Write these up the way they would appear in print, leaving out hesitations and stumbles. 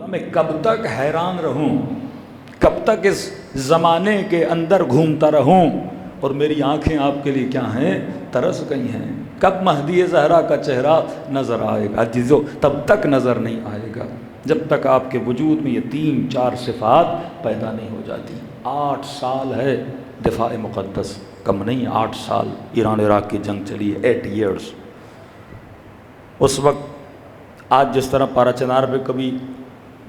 میں کب تک حیران رہوں، کب تک اس زمانے کے اندر گھومتا رہوں، اور میری آنکھیں آپ کے لیے کیا ہیں؟ ترس گئی ہیں۔ کب مہدی زہرا کا چہرہ نظر آئے گا؟ عزیزو تب تک نظر نہیں آئے گا جب تک آپ کے وجود میں یہ 3-4 صفات پیدا نہیں ہو جاتی۔ 8 سال ہے دفاع مقدس، کم نہیں، 8 سال ایران عراق کی جنگ چلی ہے، 8 ایئرز۔ اس وقت آج جس طرح پارا چنار پہ کبھی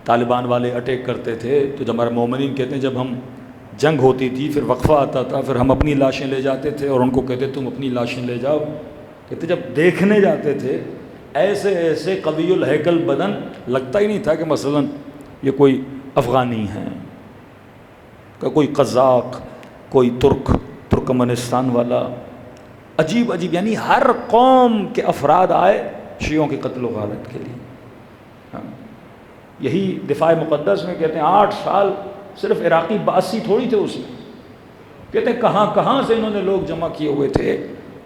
طالبان والے اٹیک کرتے تھے، تو جب ہمارے مومنین کہتے ہیں جب ہم جنگ ہوتی تھی پھر وقفہ آتا تھا، پھر ہم اپنی لاشیں لے جاتے تھے اور ان کو کہتے تم اپنی لاشیں لے جاؤ، کہتے جب دیکھنے جاتے تھے ایسے ایسے قوی الہیکل بدن، لگتا ہی نہیں تھا کہ مثلا یہ کوئی افغانی ہیں، کہ کوئی قزاق، کوئی ترکمنستان والا، عجیب عجیب، یعنی ہر قوم کے افراد آئے شیعوں کے قتل و غارت کے لیے۔ یہی دفاع مقدس میں کہتے ہیں 8 سال صرف عراقی 82 تھوڑی تھے اس میں، کہتے ہیں کہاں کہاں سے انہوں نے لوگ جمع کیے ہوئے تھے،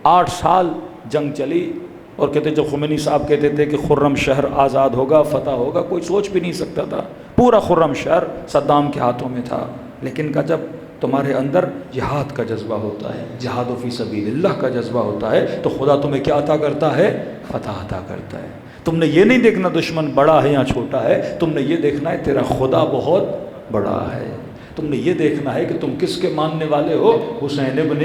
8 سال جنگ چلی۔ اور کہتے ہیں جب خمینی صاحب کہتے تھے کہ خرم شہر آزاد ہوگا، فتح ہوگا، کوئی سوچ بھی نہیں سکتا تھا، پورا خرم شہر صدام کے ہاتھوں میں تھا، لیکن کہ جب تمہارے اندر جہاد کا جذبہ ہوتا ہے، جہاد فی سبیل اللہ کا جذبہ ہوتا ہے، تو خدا تمہیں کیا عطا کرتا ہے؟ فتح عطا کرتا ہے۔ تم نے یہ نہیں دیکھنا دشمن بڑا ہے یا چھوٹا ہے، تم نے یہ دیکھنا ہے تیرا خدا بہت بڑا ہے، تم نے یہ دیکھنا ہے کہ تم کس کے ماننے والے ہو؟ حسین ابن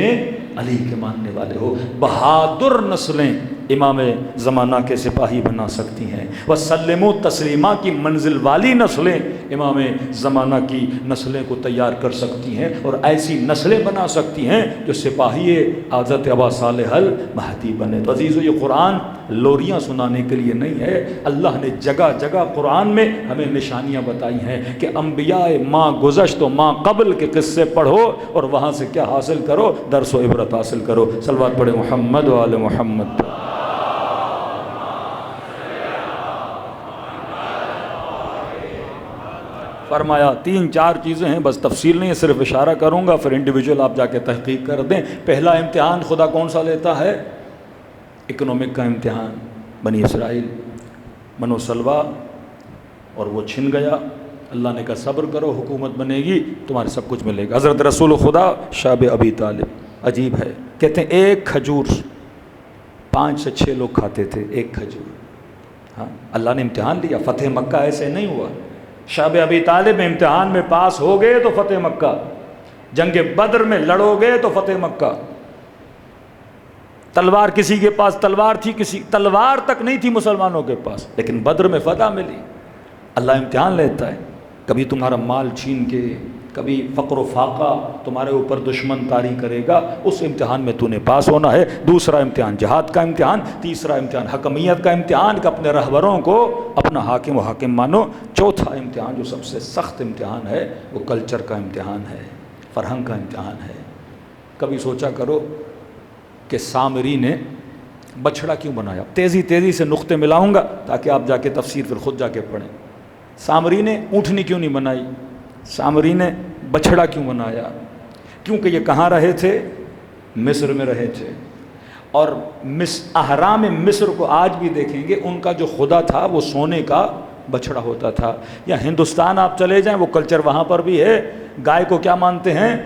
علی کے ماننے والے ہو۔ بہادر نسلیں امام زمانہ کے سپاہی بنا سکتی ہیں، وسلم و تسلیمہ کی منزل والی نسلیں امام زمانہ کی نسلیں کو تیار کر سکتی ہیں، اور ایسی نسلیں بنا سکتی ہیں جو سپاہی حضرت ابا صالح المہدی بنے۔ تو عزیزو یہ قرآن لوریاں سنانے کے لیے نہیں ہے، اللہ نے جگہ جگہ قرآن میں ہمیں نشانیاں بتائی ہیں کہ انبیاء ماں گذشت و ماں قبل کے قصے پڑھو اور وہاں سے کیا حاصل کرو؟ درس و عبرت حاصل کرو۔ صلوات پڑھے محمد و آل محمد۔ فرمایا 3-4 چیزیں ہیں، بس تفصیل نہیں ہے، صرف اشارہ کروں گا، پھر انڈیویجول آپ جا کے تحقیق کر دیں۔ پہلا امتحان خدا کون سا لیتا ہے؟ اکنامک کا امتحان۔ بنی اسرائیل منو سلوا، اور وہ چھن گیا، اللہ نے کہا صبر کرو، حکومت بنے گی، تمہارے سب کچھ ملے گا۔ حضرت رسول خدا شاب ابی طالب، عجیب ہے، کہتے ہیں ایک کھجور 5 سے 6 لوگ کھاتے تھے، ایک کھجور۔ ہاں اللہ نے امتحان لیا، فتح مکہ ایسے نہیں ہوا۔ شاب ابی طالب امتحان میں پاس ہو گئے تو فتح مکہ، جنگ بدر میں لڑو گے تو فتح مکہ۔ تلوار کسی کے پاس تلوار تھی، کسی تلوار تک نہیں تھی مسلمانوں کے پاس، لیکن بدر میں فتح ملی۔ اللہ امتحان لیتا ہے، کبھی تمہارا مال چھین کے، کبھی فقر و فاقہ تمہارے اوپر دشمن طاری کرے گا، اس امتحان میں تو نے پاس ہونا ہے۔ دوسرا امتحان جہاد کا امتحان، تیسرا امتحان حکمیت کا امتحان کہ اپنے رہبروں کو اپنا حاکم و حاکم مانو۔ چوتھا امتحان جو سب سے سخت امتحان ہے وہ کلچر کا امتحان ہے، فرہنگ کا امتحان ہے۔ کبھی سوچا کرو کہ سامری نے بچھڑا کیوں بنایا؟ تیزی سے نقطے ملاؤں گا تاکہ آپ جا کے تفسیر پھر خود جا کے پڑھیں۔ سامری نے اونٹنی کیوں نہیں بنائی؟ سامری نے بچھڑا کیوں بنایا؟ کیونکہ یہ کہاں رہے تھے؟ مصر میں رہے تھے، اور احرام مصر کو آج بھی دیکھیں گے، ان کا جو خدا تھا وہ سونے کا بچھڑا ہوتا تھا۔ یا ہندوستان آپ چلے جائیں، وہ کلچر وہاں پر بھی ہے، گائے کو کیا مانتے ہیں؟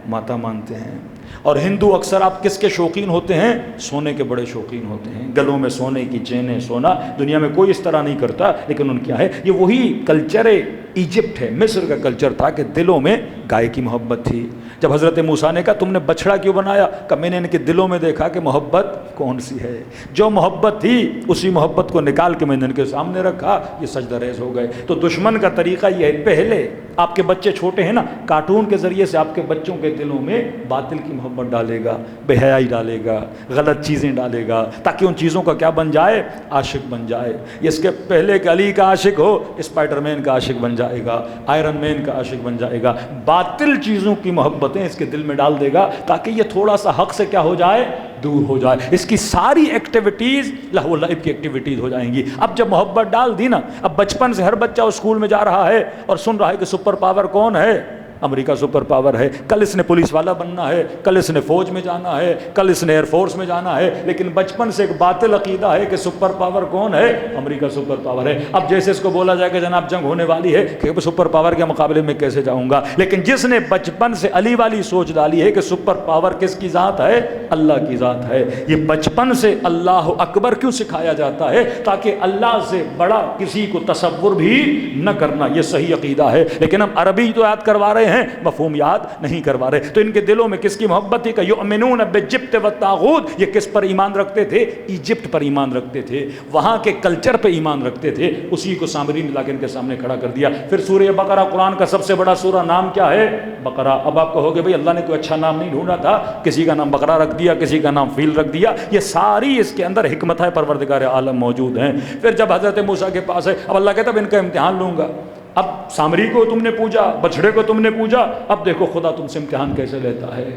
ماتا مانتے ہیں۔ اور ہندو اکثر آپ کس کے شوقین ہوتے ہیں؟ سونے کے بڑے شوقین ہوتے ہیں، گلوں میں سونے کی چینیں، سونا دنیا میں کوئی اس طرح نہیں کرتا، لیکن ان کیا ہے؟ یہ وہی کلچر ایجپٹ ہے، مصر کا کلچر تھا کہ دلوں میں گائے کی محبت تھی۔ جب حضرت موسیٰ نے کہا تم نے بچھڑا کیوں بنایا؟ کہ میں نے ان کے دلوں میں دیکھا کہ محبت کون سی ہے، جو محبت تھی اسی محبت کو نکال کے میں نے ان کے سامنے رکھا، یہ سجدہ ریز ہو گئے۔ تو دشمن کا طریقہ یہ ہے، پہلے آپ کے بچے چھوٹے ہیں نا، کارٹون کے ذریعے سے آپ کے بچوں کے دلوں میں باطل کی محبت ڈالے گا، بے حیائی ڈالے گا، غلط چیزیں ڈالے گا، تاکہ ان چیزوں کا کیا بن جائے؟ عاشق بن جائے۔ اس کے پہلے کہ علی کا عاشق ہو، اسپائڈر مین کا عاشق بن جائے گا، آئرن مین کا عاشق بن جائے گا، باطل چیزوں کی محبتیں اس کے دل میں ڈال دے گا تاکہ یہ تھوڑا سا حق سے کیا ہو جائے؟ دور ہو جائے۔ اس کی ساری ایکٹیویٹیز لہو و لعب کی ایکٹیویٹیز ہو جائیں گی۔ اب جب محبت ڈال دی نا، اب بچپن سے ہر بچہ اسکول میں جا رہا ہے اور سن رہا ہے کہ سپر پاور کون ہے؟ امریکہ سپر پاور ہے، کل اس نے پولیس والا بننا ہے، کل اس نے فوج میں جانا ہے، کل اس نے ایئر فورس میں جانا ہے، لیکن بچپن سے ایک باطل عقیدہ ہے کہ سپر پاور کون ہے؟ امریکہ سپر پاور ہے۔ اب جیسے اس کو بولا جائے کہ جناب جنگ ہونے والی ہے کہ سپر پاور کے مقابلے میں کیسے جاؤں گا، لیکن جس نے بچپن سے علی والی سوچ ڈالی ہے کہ سپر پاور کس کی ذات ہے؟ اللہ کی ذات ہے۔ یہ بچپن سے اللہ اکبر کیوں سکھایا جاتا ہے؟ تاکہ اللہ سے بڑا کسی کو تصور بھی نہ کرنا، یہ صحیح عقیدہ ہے۔ لیکن ہم عربی تو یاد کروا رہے ہیں، مفہوم یاد نہیں کروا رہے۔ تو ان کے دلوں میں کس کی محبت تھی؟ کہ یؤمنون بالجبت والطاغوت، یہ کس پر ایمان رکھتے تھے؟ ایجپٹ پر ایمان رکھتے تھے، وہاں کے کلچر پہ ایمان رکھتے تھے۔ اسی کو سامری نے لا کے ان کے سامنے کھڑا کر دیا۔ پھر سورہ بقرہ قرآن کا سب سے بڑا سورہ، نام کیا ہے؟ بقرہ۔ اب آپ کہو گے بھئی اللہ نے کوئی اچھا نام نہیں ڈھونڈا تھا، کسی کا نام بقرہ رکھ دیا، کسی کا نام فیل رکھ دیا؟ یہ ساری اس کے اندر حکمت ہے پروردگار عالم موجود ہیں۔ پھر جب حضرت موسیٰ کے پاس ہے، اب اللہ کہتا ہے ان کا امتحان لوں گا۔ اب سامری کو تم نے پوجا، بچھڑے کو تم نے پوجا، اب دیکھو خدا تم سے امتحان کیسے لیتا ہے۔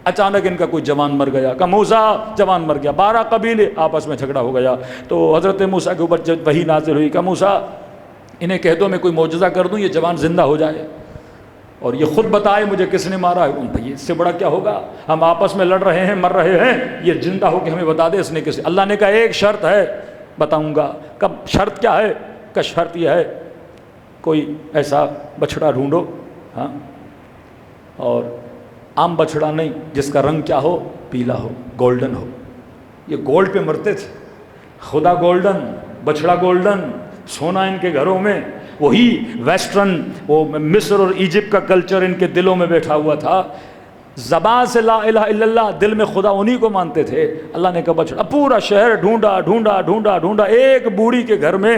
اچانک ان کا کوئی جوان مر گیا، کہ موسیٰ جوان مر گیا، 12 قبیلے آپس میں جھگڑا ہو گیا۔ تو حضرت موسیٰ کے اوپر جب وحی نازل ہوئی کہ موسیٰ انہیں کہہ دو میں کوئی معجزہ کر دوں یہ جوان زندہ ہو جائے، اور یہ خود بتائے مجھے کس نے مارا ہے۔ بھائی اس سے بڑا کیا ہوگا، ہم آپس میں لڑ رہے ہیں، مر رہے ہیں، یہ زندہ ہو کے ہمیں بتا دے اس نے کس۔ اللہ نے کہا ایک شرط ہے بتاؤں گا۔ کب شرط کیا ہے؟ کہ شرط یہ ہے کوئی ایسا بچھڑا ڈھونڈو، ہاں، اور عام بچھڑا نہیں، جس کا رنگ کیا ہو؟ پیلا ہو، گولڈن ہو۔ یہ گولڈ پہ مرتے تھے، خدا گولڈن، بچھڑا گولڈن، سونا ان کے گھروں میں۔ وہی ویسٹرن، وہ مصر اور ایجپٹ کا کلچر ان کے دلوں میں بیٹھا ہوا تھا۔ زبان سے لا الہ الا اللہ، دل میں خدا انہی کو مانتے تھے۔ اللہ نے کہا بچڑا، پورا شہر ڈھونڈا ڈھونڈا ڈھونڈا ڈھونڈا، ایک بوڑھی کے گھر میں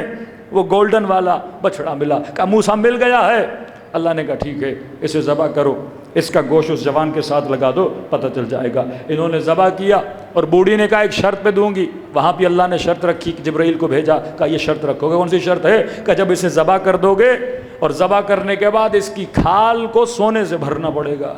وہ گولڈن والا بچڑا ملا۔ کہا موسیٰ مل گیا ہے۔ اللہ نے کہا ٹھیک ہے اسے ذبح کرو، اس کا گوشت اس جوان کے ساتھ لگا دو، پتہ چل جائے گا۔ انہوں نے ذبح کیا، اور بوڑھی نے کہا ایک شرط پہ دوں گی۔ وہاں بھی اللہ نے شرط رکھی، جبرائیل کو بھیجا، کہا یہ شرط رکھو گے۔ کون سی شرط ہے؟ کہ جب اسے ذبح کر دو گے اور ذبح کرنے کے بعد اس کی کھال کو سونے سے بھرنا پڑے گا۔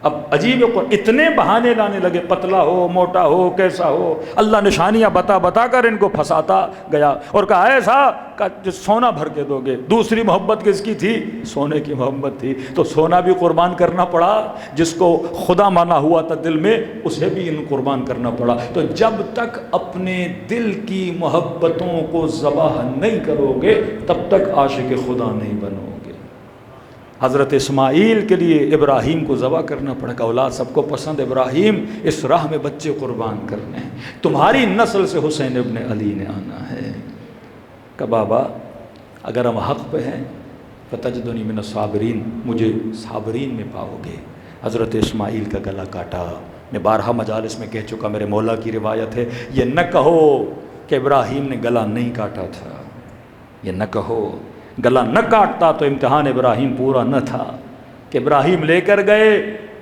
اب عجیب اتنے بہانے لانے لگے، پتلا ہو موٹا ہو کیسا ہو، اللہ نشانیاں بتا بتا کر ان کو پھنساتا گیا، اور کہا ایسا کہ جو سونا بھر کے دو گے۔ دوسری محبت کس کی تھی؟ سونے کی محبت تھی۔ تو سونا بھی قربان کرنا پڑا، جس کو خدا مانا ہوا تھا دل میں اسے بھی ان قربان کرنا پڑا۔ تو جب تک اپنے دل کی محبتوں کو ذبح نہیں کرو گے تب تک عاشق خدا نہیں بنو گے۔ حضرت اسماعیل کے لیے ابراہیم کو ذبح کرنا پڑا کہ اولاد سب کو پسند، ابراہیم اس راہ میں بچے قربان کرنے ہیں، تمہاری نسل سے حسین ابن علی نے آنا ہے۔ کہ بابا اگر ہم حق پہ ہیں فتجدنی من الصابرین، مجھے صابرین میں پاؤ گے۔ حضرت اسماعیل کا گلا کاٹا، میں بارہا مجالس میں کہہ چکا، میرے مولا کی روایت ہے، یہ نہ کہو کہ ابراہیم نے گلا نہیں کاٹا تھا، یہ نہ کہو، گلا نہ کاٹتا تو امتحان ابراہیم پورا نہ تھا۔ کہ ابراہیم لے کر گئے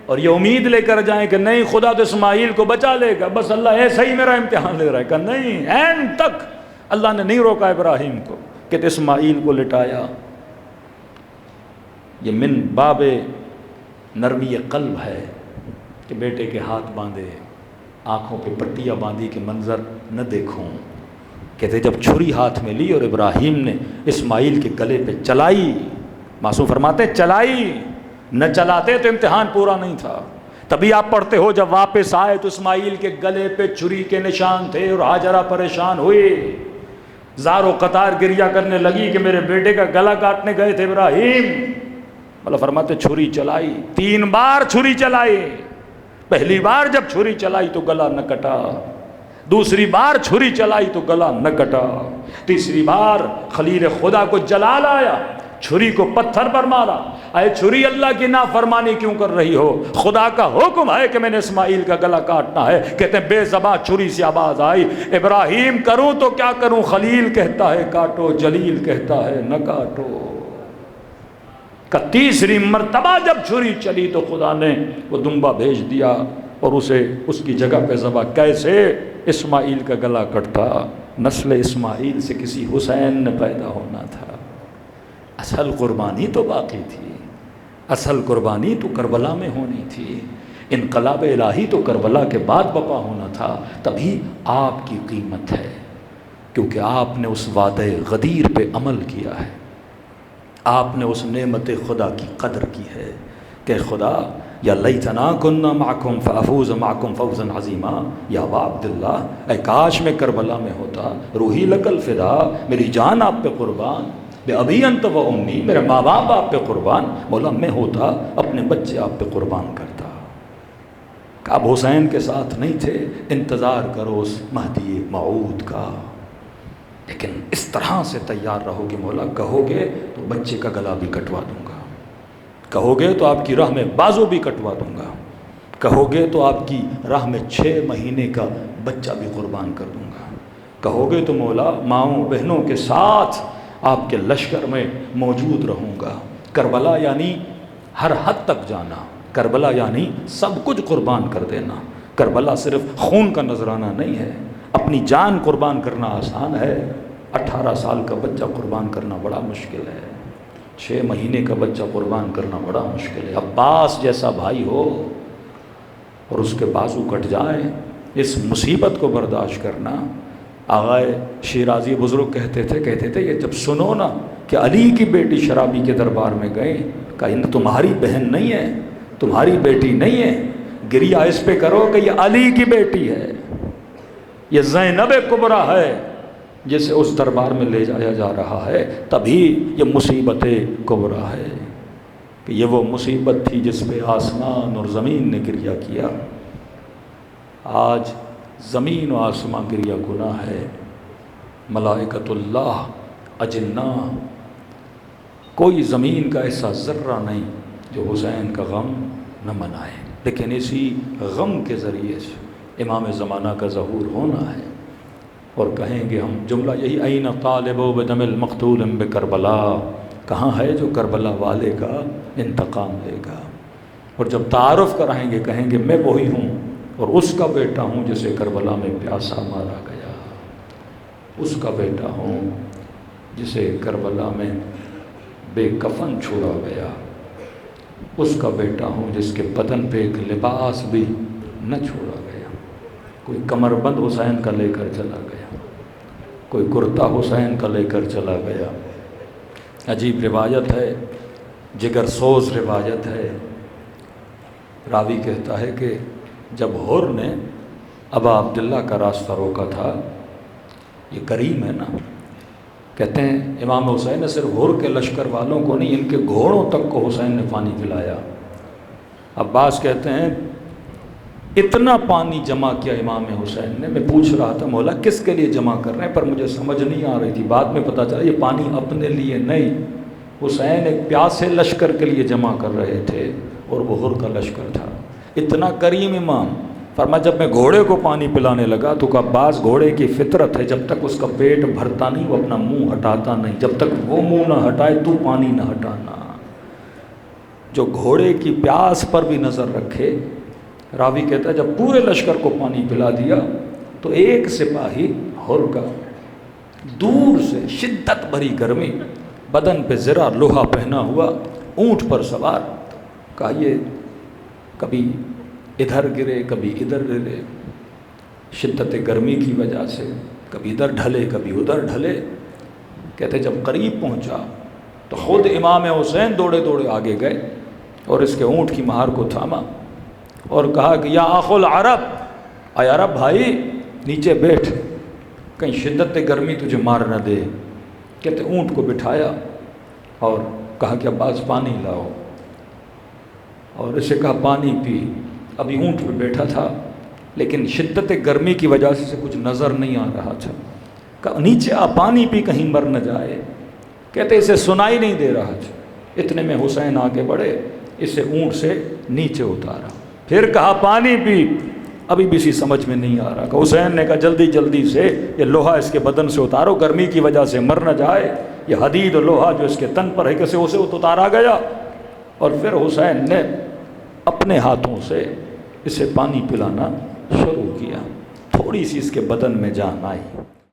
اور یہ امید لے کر جائیں کہ نہیں خدا تو اسماعیل کو بچا لے گا، بس اللہ ایسا ہی میرا امتحان لے رہا ہے۔ کہ نہیں، اینڈ تک اللہ نے نہیں روکا ابراہیم کو کہ اسماعیل کو لٹایا۔ یہ من باب نرمی قلب ہے کہ بیٹے کے ہاتھ باندھے، آنکھوں پہ پٹیاں باندھی کہ منظر نہ دیکھوں۔ کہتے جب چھری ہاتھ میں لی اور ابراہیم نے اسماعیل کے گلے پہ چلائی، معصوم فرماتے چلائی، نہ چلاتے تو امتحان پورا نہیں تھا۔ تبھی آپ پڑھتے ہو جب واپس آئے تو اسماعیل کے گلے پہ چھری کے نشان تھے، اور ہاجرہ پریشان ہوئے، زار و قطار گریہ کرنے لگی کہ میرے بیٹے کا گلا کاٹنے گئے تھے ابراہیم۔ اللہ فرماتے چھری چلائی، 3 بار چھری چلائی۔ پہلی بار جب چھری چلائی تو گلا نہ کٹا، دوسری بار چھری چلائی تو گلا نہ کٹا، تیسری بار خلیل خدا کو جلال آیا، چھری کو پتھر پر مارا، اے چھری اللہ کی نافرمانی کیوں کر رہی ہو؟ خدا کا حکم ہے کہ میں نے اسماعیل کا گلا کاٹنا ہے۔ کہتے ہیں بے زباں چھری سے آواز آئی، ابراہیم کروں تو کیا کروں؟ خلیل کہتا ہے کاٹو، جلیل کہتا ہے نہ کاٹو۔ کہ تیسری مرتبہ جب چھری چلی تو خدا نے وہ دمبا بھیج دیا اور اسے اس کی جگہ پہ ذبح۔ کیسے؟ اسماعیل کا گلا کٹتا، نسل اسماعیل سے کسی حسین نے پیدا ہونا تھا۔ اصل قربانی تو باقی تھی، اصل قربانی تو کربلا میں ہونی تھی، انقلاب الہی تو کربلا کے بعد بپا ہونا تھا۔ تبھی آپ کی قیمت ہے، کیونکہ آپ نے اس وعدہ غدیر پہ عمل کیا ہے۔ آپ نے اس نعمت خدا کی قدر کی ہے کہ خدا یا لیتنا کننا معکم فافوز معکم فوزا عظیما، یا ابا عبداللہ، اے کاش میں کربلا میں ہوتا، روحی لک الفدا، میری جان آپ پہ قربان، بے ابی انت و امی، میرے ماں باپ آپ پہ قربان، مولا میں ہوتا اپنے بچے آپ پہ قربان کرتا۔ کہ اب حسین کے ساتھ نہیں تھے، انتظار کرو اس مہدی موعود کا، لیکن اس طرح سے تیار رہو کہ مولا کہو گے تو بچے کا گلا بھی کٹوا دوں گا، کہو گے تو آپ کی راہ میں بازو بھی کٹوا دوں گا، کہو گے تو آپ کی راہ میں 6 مہینے کا بچہ بھی قربان کر دوں گا، کہو گے تو مولا ماؤں بہنوں کے ساتھ آپ کے لشکر میں موجود رہوں گا۔ کربلا یعنی ہر حد تک جانا، کربلا یعنی سب کچھ قربان کر دینا۔ کربلا صرف خون کا نذرانہ نہیں ہے، اپنی جان قربان کرنا آسان ہے، 18 سال کا بچہ قربان کرنا بڑا مشکل ہے، 6 مہینے کا بچہ قربان کرنا بڑا مشکل ہے۔ عباس جیسا بھائی ہو اور اس کے بازو کٹ جائیں، اس مصیبت کو برداشت کرنا۔ آغائے شیرازی بزرگ کہتے تھے یہ جب سنو نا کہ علی کی بیٹی شرابی کے دربار میں گئے، کہا ان تمہاری بہن نہیں ہے، تمہاری بیٹی نہیں ہے، گریہ اس پہ کرو کہ یہ علی کی بیٹی ہے، یہ زینب کبریٰ ہے جسے اس دربار میں لے جایا جا رہا ہے، تبھی یہ مصیبت کبریٰ ہے کہ یہ وہ مصیبت تھی جس پہ آسمان اور زمین نے گریہ کیا۔ آج زمین و آسمان گریہ گناہ ہے، ملائکۃ اللہ اجنہ، کوئی زمین کا ایسا ذرہ نہیں جو حسین کا غم نہ منائے، لیکن اسی غم کے ذریعے سے امام زمانہ کا ظہور ہونا ہے، اور کہیں گے ہم جملہ یہی این طالب بدم المقتول بکربلا، کہاں ہے جو کربلا والے کا انتقام لے گا؟ اور جب تعارف کرائیں گے کہیں گے میں وہی ہوں اور اس کا بیٹا ہوں جسے کربلا میں پیاسا مارا گیا، اس کا بیٹا ہوں جسے کربلا میں بے کفن چھوڑا گیا، اس کا بیٹا ہوں جس کے بدن پہ ایک لباس بھی نہ چھوڑا گیا، کوئی کمر بند حسین کا لے کر چلا گیا، کوئی کرتا حسین کا لے کر چلا گیا۔ عجیب روایت ہے، جگر سوز روایت ہے، راوی کہتا ہے کہ جب حر نے ابا عبداللہ کا راستہ روکا تھا، یہ کریم ہے نا، کہتے ہیں امام حسین نے صرف حر کے لشکر والوں کو نہیں، ان کے گھوڑوں تک کو حسین نے پانی پلایا۔ عباس کہتے ہیں اتنا پانی جمع کیا امام حسین نے، میں پوچھ رہا تھا مولا کس کے لیے جمع کر رہے ہیں، پر مجھے سمجھ نہیں آ رہی تھی، بعد میں پتہ چلا یہ پانی اپنے لیے نہیں، حسین ایک پیاسے لشکر کے لیے جمع کر رہے تھے اور وہ حر کا لشکر تھا۔ اتنا کریم امام، فرمایا جب میں گھوڑے کو پانی پلانے لگا تو کہ عباس گھوڑے کی فطرت ہے جب تک اس کا پیٹ بھرتا نہیں وہ اپنا منہ ہٹاتا نہیں، جب تک وہ منہ نہ ہٹائے تو پانی نہ ہٹانا، جو گھوڑے کی پیاس پر بھی نظر رکھے۔ راوی کہتا ہے جب پورے لشکر کو پانی پلا دیا تو ایک سپاہی حر کا دور سے شدت بھری گرمی، بدن پہ زرہ لوہا پہنا ہوا، اونٹ پر سوار، کہا یہ کبھی ادھر گرے کبھی ادھر گرے، شدت گرمی کی وجہ سے کبھی ادھر ڈھلے کبھی ادھر ڈھلے۔ کہتے جب قریب پہنچا تو خود امام حسین دوڑے دوڑے آگے گئے اور اس کے اونٹ کی مہار کو تھاما اور کہا کہ یا اخو العرب، اے عرب بھائی نیچے بیٹھ، کہیں شدت گرمی تجھے مار نہ دے۔ کہتے اونٹ کو بٹھایا اور کہا کہ عباس پانی لاؤ، اور اسے کہا پانی پی۔ ابھی اونٹ پہ بیٹھا تھا لیکن شدت گرمی کی وجہ سے کچھ نظر نہیں آ رہا تھا، کہا نیچے آ پانی پی کہیں مر نہ جائے۔ کہتے اسے سنائی نہیں دے رہا تھا، اتنے میں حسین آگے بڑھے، اسے اونٹ سے نیچے اتارا، پھر کہا پانی پی، ابھی بھی اسی سمجھ میں نہیں آ رہا۔ کہ حسین نے کہا جلدی جلدی سے یہ لوہا اس کے بدن سے اتارو، گرمی کی وجہ سے مر نہ جائے، یہ حدید و لوہا جو اس کے تن پر ہے کیسے اسے اتارا گیا، اور پھر حسین نے اپنے ہاتھوں سے اسے پانی پلانا شروع کیا، تھوڑی سی اس کے بدن میں جان آئی۔